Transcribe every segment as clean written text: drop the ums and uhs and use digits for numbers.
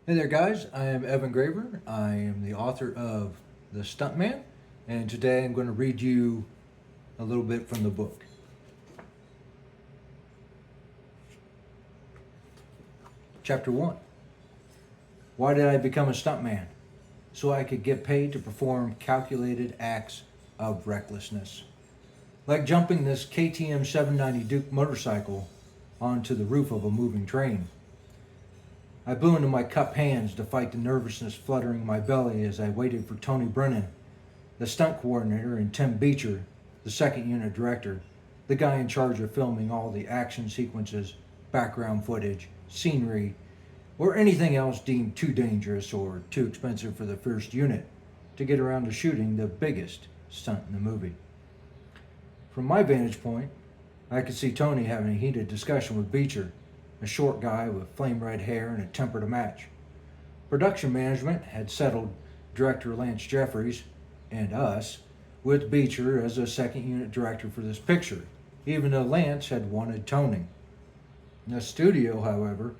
Hey there, guys. I am Evan Graver. I am the author of The Stunt Man, and today I'm going to read you a little bit from the book. Chapter 1. Why did I become a stuntman? So I could get paid to perform calculated acts of recklessness. Like jumping this KTM 790 Duke motorcycle onto the roof of a moving train. I blew into my cupped hands to fight the nervousness fluttering my belly as I waited for Tony Brennan, the stunt coordinator, and Tim Beecher, the second unit director, the guy in charge of filming all the action sequences, background footage, scenery, or anything else deemed too dangerous or too expensive for the first unit to get around to shooting the biggest stunt in the movie. From my vantage point, I could see Tony having a heated discussion with Beecher, a short guy with flame red hair and a temper to match. Production management had settled director Lance Jeffries and us with Beecher as a second unit director for this picture, even though Lance had wanted Tony. The studio, however,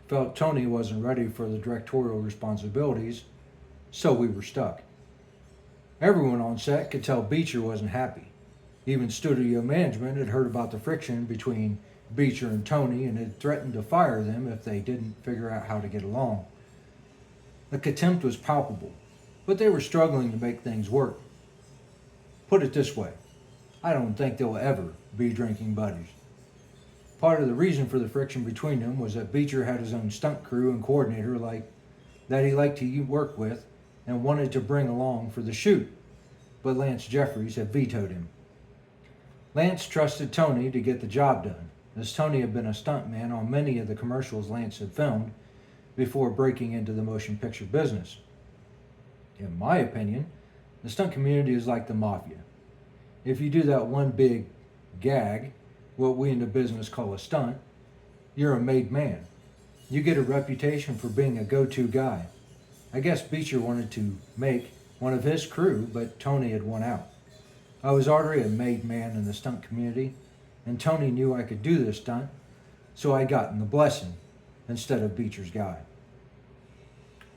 felt Tony wasn't ready for the directorial responsibilities, so we were stuck. Everyone on set could tell Beecher wasn't happy. Even studio management had heard about the friction between Beecher and Tony and had threatened to fire them if they didn't figure out how to get along. The contempt was palpable, but they were struggling to make things work. Put it this way, I don't think they'll ever be drinking buddies. Part of the reason for the friction between them was that Beecher had his own stunt crew and coordinator that he liked to work with and wanted to bring along for the shoot, but Lance Jeffries had vetoed him. Lance trusted Tony to get the job done, as Tony had been a stuntman on many of the commercials Lance had filmed before breaking into the motion picture business. In my opinion, the stunt community is like the mafia. If you do that one big gag, what we in the business call a stunt, you're a made man. You get a reputation for being a go-to guy. I guess Beecher wanted to make one of his crew, but Tony had won out. I was already a made man in the stunt community, and Tony knew I could do this stunt, so I got in the blessing instead of Beecher's guy.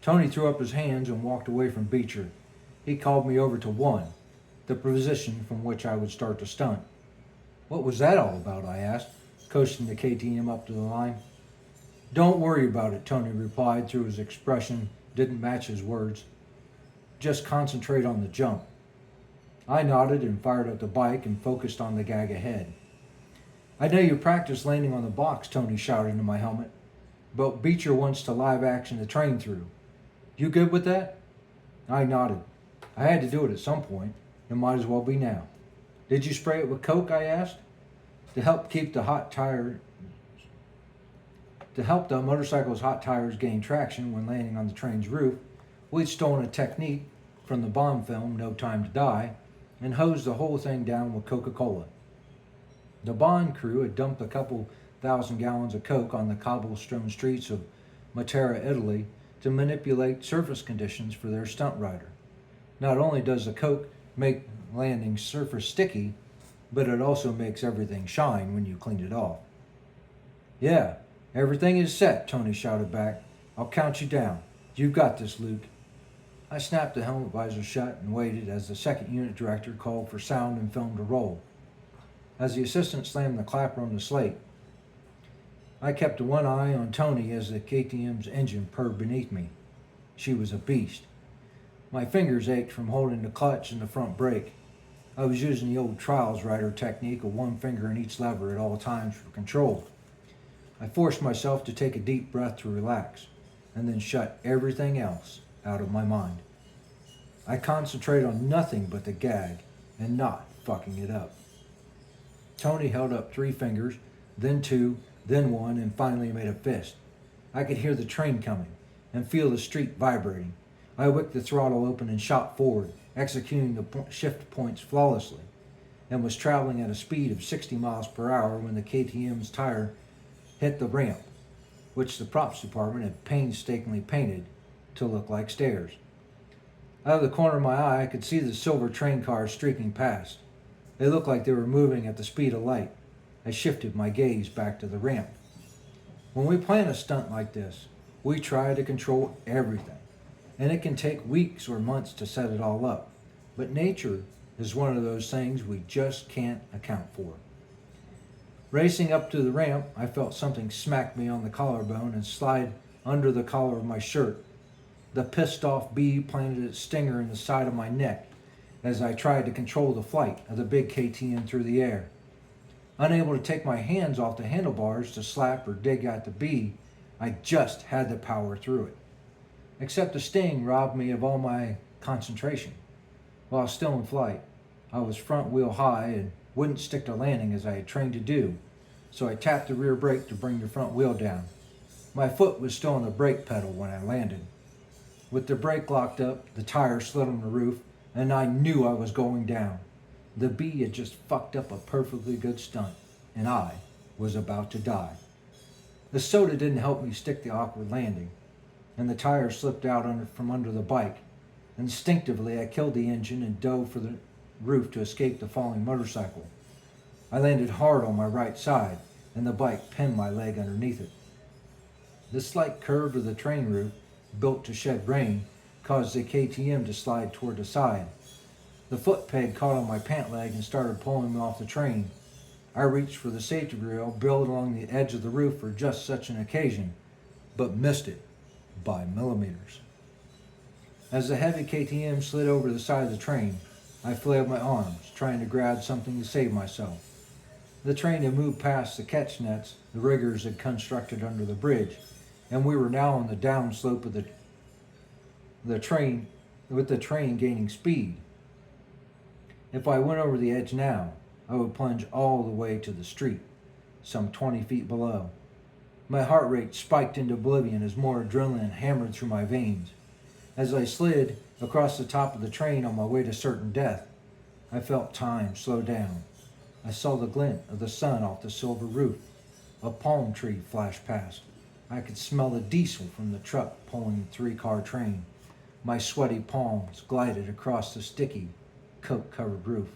Tony threw up his hands and walked away from Beecher. He called me over to one, the position from which I would start to stunt. What was that all about? I asked, coasting the KTM up to the line. Don't worry about it, Tony replied, through his expression didn't match his words. Just concentrate on the jump. I nodded and fired up the bike and focused on the gag ahead. I know you practiced landing on the box, Tony shouted into my helmet, but Beecher wants to live action the train through. You good with that? I nodded. I had to do it at some point. It might as well be now. Did you spray it with Coke? I asked. To help the motorcycle's hot tires gain traction when landing on the train's roof, we'd stolen a technique from the Bond film No Time to Die and hosed the whole thing down with Coca-Cola. The Bond crew had dumped a couple thousand gallons of Coke on the cobblestone streets of Matera, Italy, to manipulate surface conditions for their stunt rider. Not only does the Coke make landing surface sticky, but it also makes everything shine when you clean it off. Yeah, everything is set, Tony shouted back. I'll count you down. You've got this, Luke. I snapped the helmet visor shut and waited as the second unit director called for sound and film to roll. As the assistant slammed the clapper on the slate, I kept one eye on Tony as the KTM's engine purred beneath me. She was a beast. My fingers ached from holding the clutch and the front brake. I was using the old trials rider technique of one finger in each lever at all times for control. I forced myself to take a deep breath to relax, and then shut everything else out of my mind. I concentrated on nothing but the gag and not fucking it up. Tony held up 3 fingers, then 2, then 1, and finally made a fist. I could hear the train coming and feel the street vibrating. I whipped the throttle open and shot forward, executing the shift points flawlessly, and was traveling at a speed of 60 miles per hour when the KTM's tire hit the ramp, which the props department had painstakingly painted to look like stairs. Out of the corner of my eye, I could see the silver train cars streaking past. They looked like they were moving at the speed of light. I shifted my gaze back to the ramp. When we plan a stunt like this, We try to control everything, and it can take weeks or months to set it all up. But nature is one of those things we just can't account for. Racing up to the ramp, I felt something smack me on the collarbone and slide under the collar of my shirt. The pissed off bee planted its stinger in the side of my neck as I tried to control the flight of the big KTM through the air. Unable to take my hands off the handlebars to slap or dig at the bee, I just had to power through it. Except the sting robbed me of all my concentration. While still in flight, I was front wheel high and wouldn't stick to landing as I had trained to do, so I tapped the rear brake to bring the front wheel down. My foot was still on the brake pedal when I landed. With the brake locked up, the tire slid on the roof, and I knew I was going down. The bee had just fucked up a perfectly good stunt, and I was about to die. The soda didn't help me stick the awkward landing, and the tire slipped out from under the bike. Instinctively, I killed the engine and dove for the roof to escape the falling motorcycle. I landed hard on my right side, and the bike pinned my leg underneath it. The slight curve of the train roof, built to shed rain, caused the KTM to slide toward the side. The foot peg caught on my pant leg and started pulling me off the train. I reached for the safety rail built along the edge of the roof for just such an occasion, but missed it by millimeters. As the heavy KTM slid over the side of the train, I flailed my arms, trying to grab something to save myself. The train had moved past the catch nets the riggers had constructed under the bridge, and we were now on the downslope of the train, with the train gaining speed. If I went over the edge now, I would plunge all the way to the street, some 20 feet below. My heart rate spiked into oblivion as more adrenaline hammered through my veins. As I slid across the top of the train on my way to certain death, I felt time slow down. I saw the glint of the sun off the silver roof. A palm tree flashed past. I could smell the diesel from the truck pulling the 3-car train. My sweaty palms glided across the sticky, coke-covered roof.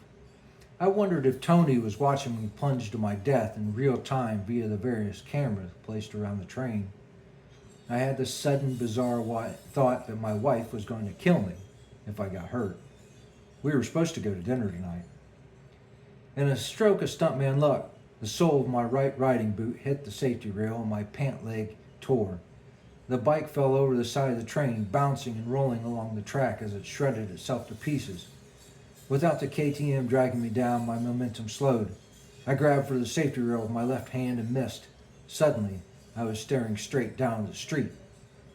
I wondered if Tony was watching me plunge to my death in real time via the various cameras placed around the train. I had the sudden, bizarre thought that my wife was going to kill me if I got hurt. We were supposed to go to dinner tonight. In a stroke of stuntman luck, the sole of my right riding boot hit the safety rail and my pant leg tore. The bike fell over the side of the train, bouncing and rolling along the track as it shredded itself to pieces. Without the KTM dragging me down, my momentum slowed. I grabbed for the safety rail with my left hand and missed. Suddenly, I was staring straight down the street.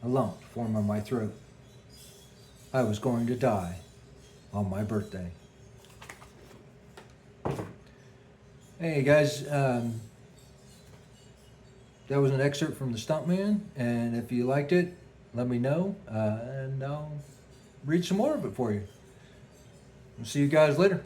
A lump formed on my throat. I was going to die on my birthday. Hey guys, that was an excerpt from the Stuntman, and if you liked it, let me know, and I'll read some more of it for you. I'll see you guys later.